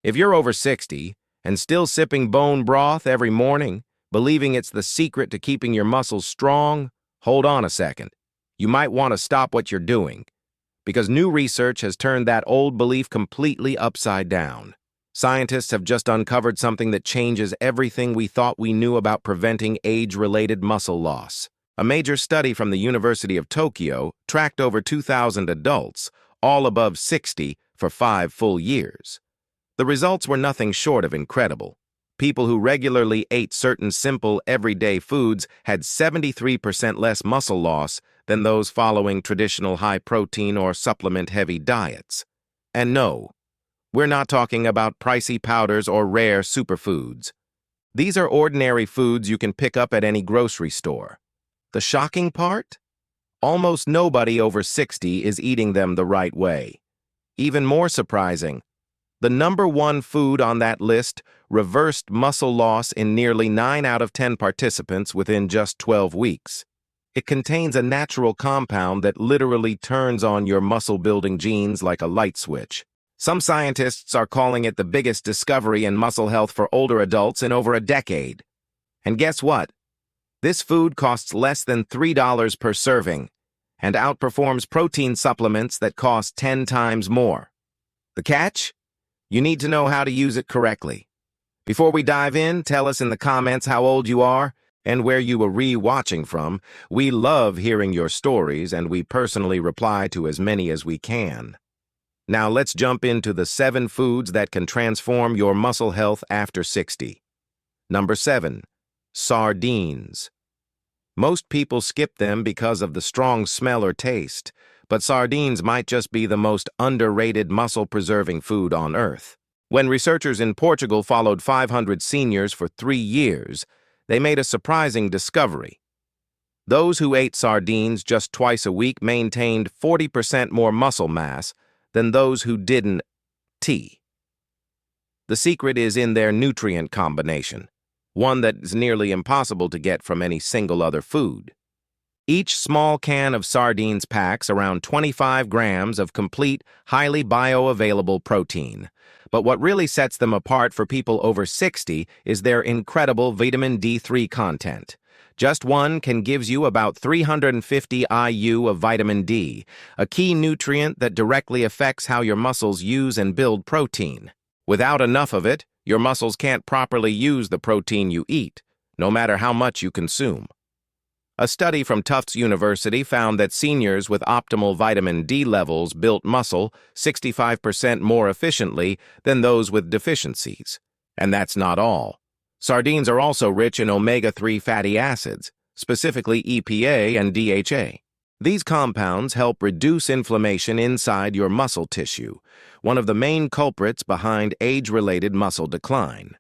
If you're over 60 and still sipping bone broth every morning, believing it's the secret to keeping your muscles strong, hold on a second. You might want to stop what you're doing, because new research has turned that old belief completely upside down. Scientists have just uncovered something that changes everything we thought we knew about preventing age-related muscle loss. A major study from the University of Tokyo tracked over 2,000 adults, all above 60, for 5 full years. The results were nothing short of incredible. People who regularly ate certain simple, everyday foods had 73% less muscle loss than those following traditional high-protein or supplement-heavy diets. And no, we're not talking about pricey powders or rare superfoods. These are ordinary foods you can pick up at any grocery store. The shocking part? Almost nobody over 60 is eating them the right way. Even more surprising, the number one food on that list reversed muscle loss in nearly 9 out of 10 participants within just 12 weeks. It contains a natural compound that literally turns on your muscle-building genes like a light switch. Some scientists are calling it the biggest discovery in muscle health for older adults in over a decade. And guess what? This food costs less than $3 per serving and outperforms protein supplements that cost 10 times more. The catch? You need to know how to use it correctly. Before we dive in, tell us in the comments how old you are and where you were re-watching from. We love hearing your stories, and we personally reply to as many as we can. Now let's jump into the 7 foods that can transform your muscle health after 60. Number 7. Sardines. Most people skip them because of the strong smell or taste, but sardines might just be the most underrated muscle-preserving food on Earth. When researchers in Portugal followed 500 seniors for 3 years, they made a surprising discovery. Those who ate sardines just twice a week maintained 40% more muscle mass than those who didn't. The secret is in their nutrient combination, one that is nearly impossible to get from any single other food. Each small can of sardines packs around 25 grams of complete, highly bioavailable protein. But what really sets them apart for people over 60 is their incredible vitamin D3 content. Just one can give you about 350 IU of vitamin D, a key nutrient that directly affects how your muscles use and build protein. Without enough of it, your muscles can't properly use the protein you eat, no matter how much you consume. A study from Tufts University found that seniors with optimal vitamin D levels built muscle 65% more efficiently than those with deficiencies. And that's not all. Sardines are also rich in omega-3 fatty acids, specifically EPA and DHA. These compounds help reduce inflammation inside your muscle tissue, one of the main culprits behind age-related muscle decline.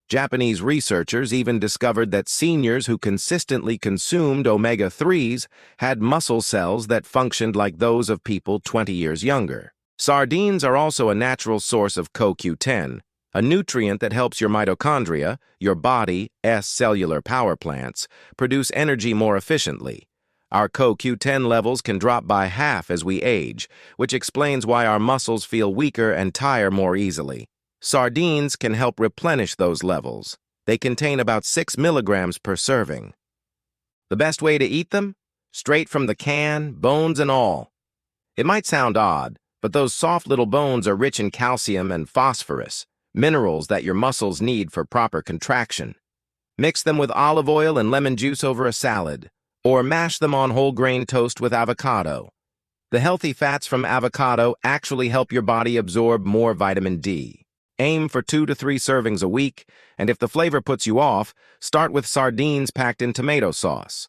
Japanese researchers even discovered that seniors who consistently consumed omega-3s had muscle cells that functioned like those of people 20 years younger. Sardines are also a natural source of CoQ10, a nutrient that helps your mitochondria, your body's cellular power plants, produce energy more efficiently. Our CoQ10 levels can drop by half as we age, which explains why our muscles feel weaker and tire more easily. Sardines can help replenish those levels. They contain about 6 milligrams per serving. The best way to eat them? Straight from the can, bones and all. It might sound odd, but those soft little bones are rich in calcium and phosphorus, minerals that your muscles need for proper contraction. Mix them with olive oil and lemon juice over a salad, or mash them on whole grain toast with avocado. The healthy fats from avocado actually help your body absorb more vitamin D. Aim for 2 to 3 servings a week, and if the flavor puts you off, start with sardines packed in tomato sauce.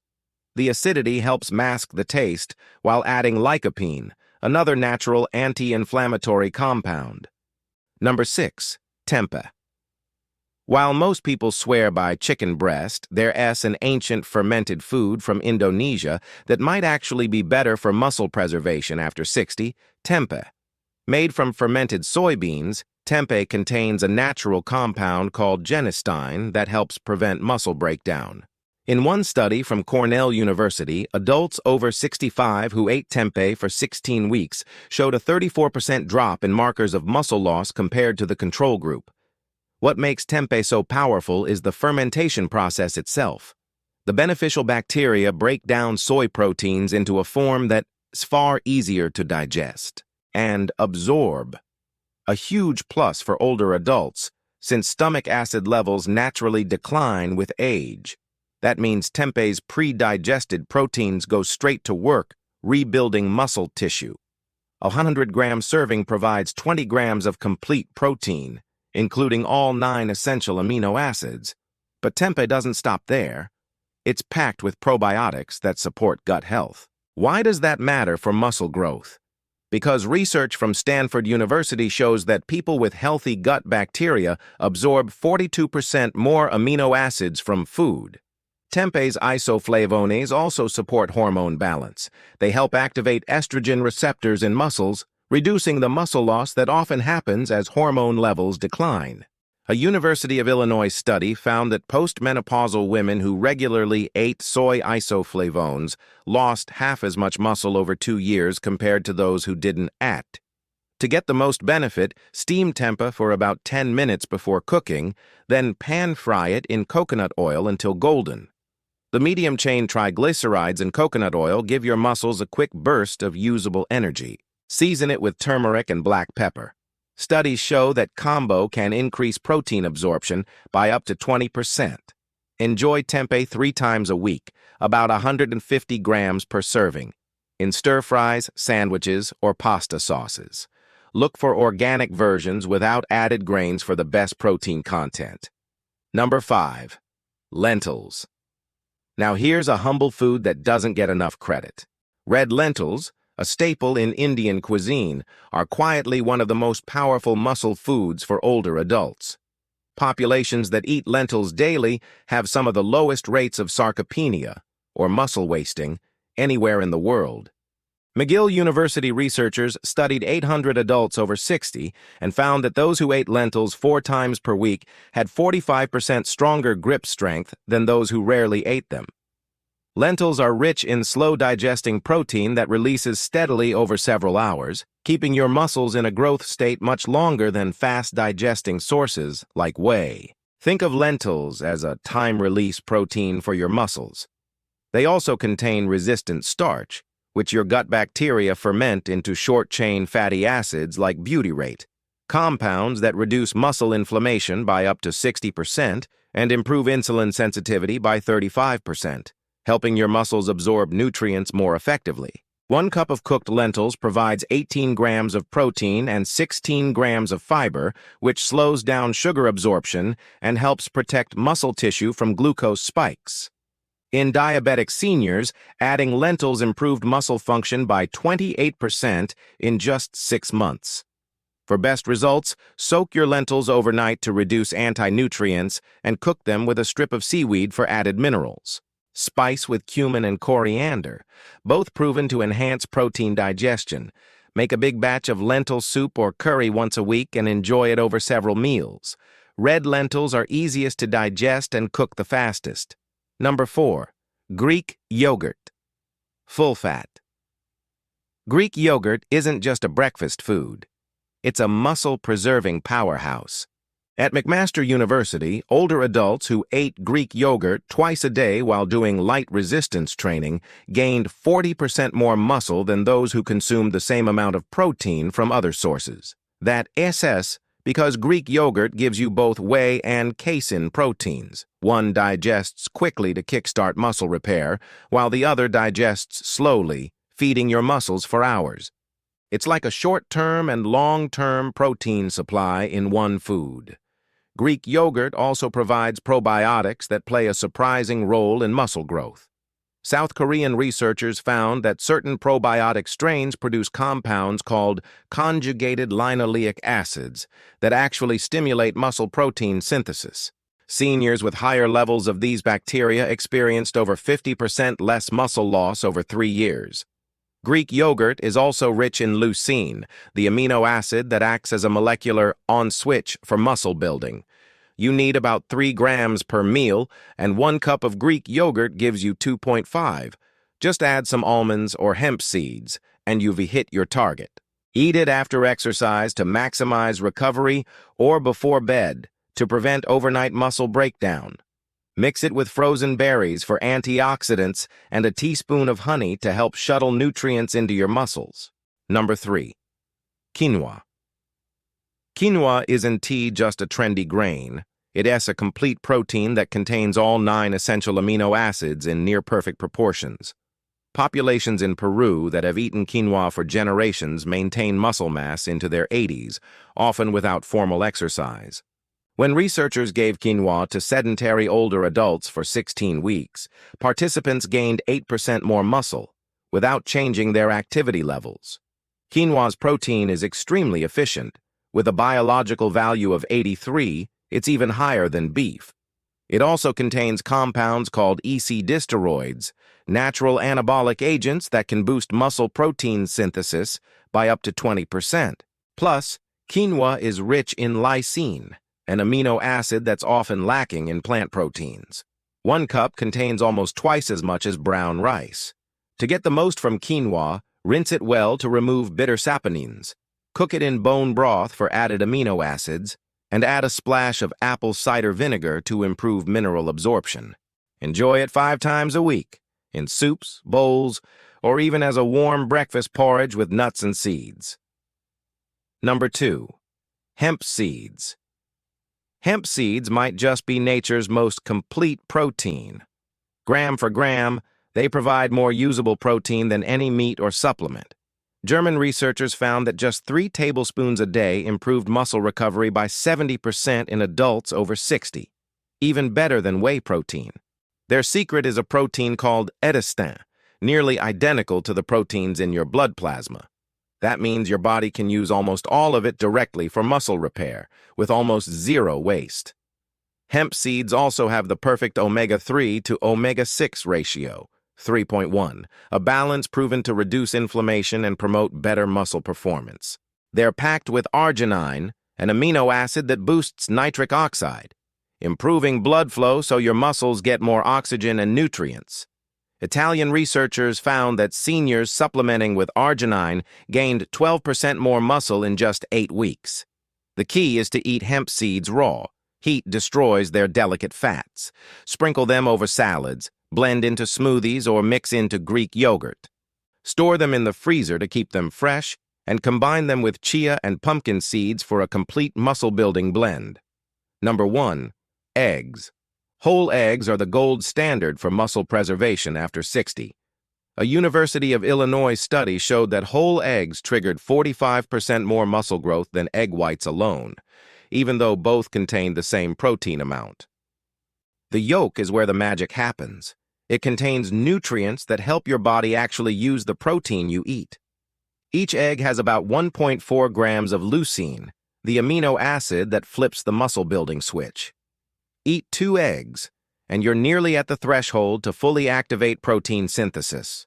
The acidity helps mask the taste while adding lycopene, another natural anti-inflammatory compound. Number 6. Tempeh. While most people swear by chicken breast, there's an ancient fermented food from Indonesia that might actually be better for muscle preservation after 60, tempeh. Made from fermented soybeans, tempeh contains a natural compound called genistein that helps prevent muscle breakdown. In one study from Cornell University, adults over 65 who ate tempeh for 16 weeks showed a 34% drop in markers of muscle loss compared to the control group. What makes tempeh so powerful is the fermentation process itself. The beneficial bacteria break down soy proteins into a form that is far easier to digest and absorb. A huge plus for older adults, since stomach acid levels naturally decline with age. That means tempeh's pre-digested proteins go straight to work, rebuilding muscle tissue. A 100-gram serving provides 20 grams of complete protein, including all 9 essential amino acids. But tempeh doesn't stop there. It's packed with probiotics that support gut health. Why does that matter for muscle growth? Because research from Stanford University shows that people with healthy gut bacteria absorb 42% more amino acids from food. Tempeh's isoflavones also support hormone balance. They help activate estrogen receptors in muscles, reducing the muscle loss that often happens as hormone levels decline. A University of Illinois study found that postmenopausal women who regularly ate soy isoflavones lost half as much muscle over 2 years compared to those who didn't act. To get the most benefit, steam tempeh for about 10 minutes before cooking, then pan-fry it in coconut oil until golden. The medium-chain triglycerides in coconut oil give your muscles a quick burst of usable energy. Season it with turmeric and black pepper. Studies show that combo can increase protein absorption by up to 20%. Enjoy tempeh 3 times a week, about 150 grams per serving, in stir-fries, sandwiches, or pasta sauces. Look for organic versions without added grains for the best protein content. Number 5. Lentils. Now here's a humble food that doesn't get enough credit. Red lentils, a staple in Indian cuisine, are quietly one of the most powerful muscle foods for older adults. Populations that eat lentils daily have some of the lowest rates of sarcopenia, or muscle wasting, anywhere in the world. McGill University researchers studied 800 adults over 60 and found that those who ate lentils 4 times per week had 45% stronger grip strength than those who rarely ate them. Lentils are rich in slow-digesting protein that releases steadily over several hours, keeping your muscles in a growth state much longer than fast-digesting sources like whey. Think of lentils as a time-release protein for your muscles. They also contain resistant starch, which your gut bacteria ferment into short-chain fatty acids like butyrate, compounds that reduce muscle inflammation by up to 60% and improve insulin sensitivity by 35%. Helping your muscles absorb nutrients more effectively. 1 cup of cooked lentils provides 18 grams of protein and 16 grams of fiber, which slows down sugar absorption and helps protect muscle tissue from glucose spikes. In diabetic seniors, adding lentils improved muscle function by 28% in just 6 months. For best results, soak your lentils overnight to reduce anti-nutrients and cook them with a strip of seaweed for added minerals. Spice with cumin and coriander, both proven to enhance protein digestion. Make a big batch of lentil soup or curry once a week and enjoy it over several meals. Red lentils are easiest to digest and cook the fastest. Number 4. Greek yogurt. Full fat. Greek yogurt isn't just a breakfast food. It's a muscle-preserving powerhouse. At McMaster University, older adults who ate Greek yogurt twice a day while doing light resistance training gained 40% more muscle than those who consumed the same amount of protein from other sources. That SS because Greek yogurt gives you both whey and casein proteins. One digests quickly to kickstart muscle repair, while the other digests slowly, feeding your muscles for hours. It's like a short-term and long-term protein supply in one food. Greek yogurt also provides probiotics that play a surprising role in muscle growth. South Korean researchers found that certain probiotic strains produce compounds called conjugated linoleic acids that actually stimulate muscle protein synthesis. Seniors with higher levels of these bacteria experienced over 50% less muscle loss over 3 years. Greek yogurt is also rich in leucine, the amino acid that acts as a molecular on-switch for muscle building. You need about 3 grams per meal, and 1 cup of Greek yogurt gives you 2.5. Just add some almonds or hemp seeds, and you've hit your target. Eat it after exercise to maximize recovery or before bed to prevent overnight muscle breakdown. Mix it with frozen berries for antioxidants and a teaspoon of honey to help shuttle nutrients into your muscles. Number 3. Quinoa. Quinoa isn't just a trendy grain. It is a complete protein that contains all 9 essential amino acids in near-perfect proportions. Populations in Peru that have eaten quinoa for generations maintain muscle mass into their 80s, often without formal exercise. When researchers gave quinoa to sedentary older adults for 16 weeks, participants gained 8% more muscle, without changing their activity levels. Quinoa's protein is extremely efficient. With a biological value of 83, it's even higher than beef. It also contains compounds called EC-dysteroids, natural anabolic agents that can boost muscle protein synthesis by up to 20%. Plus, quinoa is rich in lysine, an amino acid that's often lacking in plant proteins. 1 cup contains almost twice as much as brown rice. To get the most from quinoa, rinse it well to remove bitter saponins. Cook it in bone broth for added amino acids, and add a splash of apple cider vinegar to improve mineral absorption. Enjoy it 5 times a week, in soups, bowls, or even as a warm breakfast porridge with nuts and seeds. Number 2. Hemp seeds. Hemp seeds might just be nature's most complete protein. Gram for gram, they provide more usable protein than any meat or supplement. German researchers found that just 3 tablespoons a day improved muscle recovery by 70% in adults over 60, even better than whey protein. Their secret is a protein called edesin, nearly identical to the proteins in your blood plasma. That means your body can use almost all of it directly for muscle repair, with almost zero waste. Hemp seeds also have the perfect omega-3 to omega-6 ratio, 3.1, a balance proven to reduce inflammation and promote better muscle performance. They're packed with arginine, an amino acid that boosts nitric oxide, improving blood flow so your muscles get more oxygen and nutrients. Italian researchers found that seniors supplementing with arginine gained 12% more muscle in just 8 weeks. The key is to eat hemp seeds raw. Heat destroys their delicate fats. Sprinkle them over salads, blend into smoothies, or mix into Greek yogurt. Store them in the freezer to keep them fresh, and combine them with chia and pumpkin seeds for a complete muscle-building blend. Number 1. Eggs. Whole eggs are the gold standard for muscle preservation after 60. A University of Illinois study showed that whole eggs triggered 45% more muscle growth than egg whites alone, even though both contain the same protein amount. The yolk is where the magic happens. It contains nutrients that help your body actually use the protein you eat. Each egg has about 1.4 grams of leucine, the amino acid that flips the muscle-building switch. Eat 2 eggs, and you're nearly at the threshold to fully activate protein synthesis.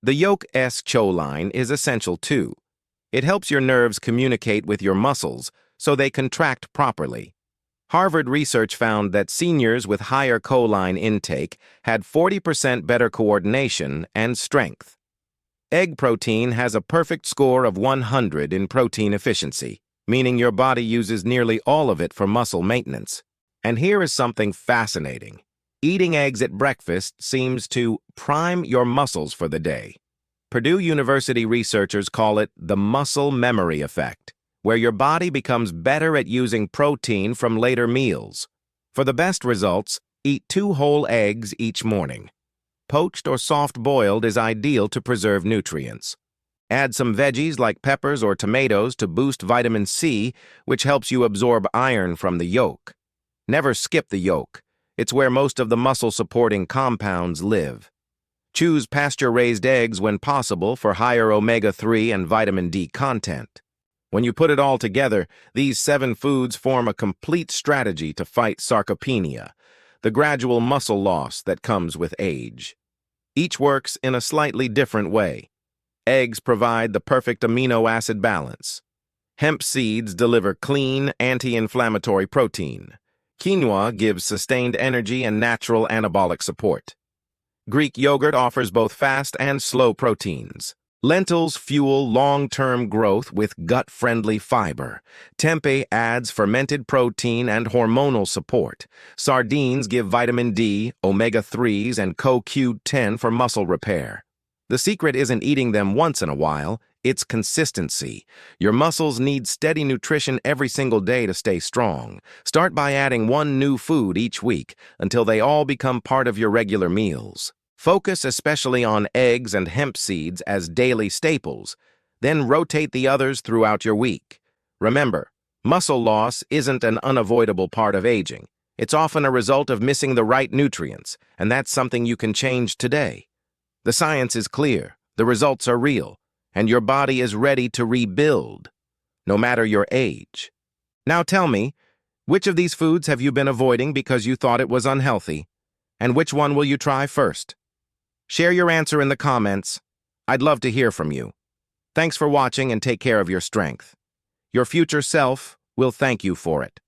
The yolk-S choline is essential too. It helps your nerves communicate with your muscles so they contract properly. Harvard research found that seniors with higher choline intake had 40% better coordination and strength. Egg protein has a perfect score of 100 in protein efficiency, meaning your body uses nearly all of it for muscle maintenance. And here is something fascinating. Eating eggs at breakfast seems to prime your muscles for the day. Purdue University researchers call it the muscle memory effect, where your body becomes better at using protein from later meals. For the best results, eat 2 whole eggs each morning. Poached or soft-boiled is ideal to preserve nutrients. Add some veggies like peppers or tomatoes to boost vitamin C, which helps you absorb iron from the yolk. Never skip the yolk. It's where most of the muscle-supporting compounds live. Choose pasture-raised eggs when possible for higher omega-3 and vitamin D content. When you put it all together, these 7 foods form a complete strategy to fight sarcopenia, the gradual muscle loss that comes with age. Each works in a slightly different way. Eggs provide the perfect amino acid balance. Hemp seeds deliver clean, anti-inflammatory protein. Quinoa gives sustained energy and natural anabolic support. Greek yogurt offers both fast and slow proteins. Lentils fuel long-term growth with gut-friendly fiber. Tempeh adds fermented protein and hormonal support. Sardines give vitamin D, omega-3s, and CoQ10 for muscle repair. The secret isn't eating them once in a while, it's consistency. Your muscles need steady nutrition every single day to stay strong. Start by adding one new food each week until they all become part of your regular meals. Focus especially on eggs and hemp seeds as daily staples, then rotate the others throughout your week. Remember, muscle loss isn't an unavoidable part of aging. It's often a result of missing the right nutrients, and that's something you can change today. The science is clear, the results are real, and your body is ready to rebuild, no matter your age. Now tell me, which of these foods have you been avoiding because you thought it was unhealthy? And which one will you try first? Share your answer in the comments. I'd love to hear from you. Thanks for watching and take care of your strength. Your future self will thank you for it.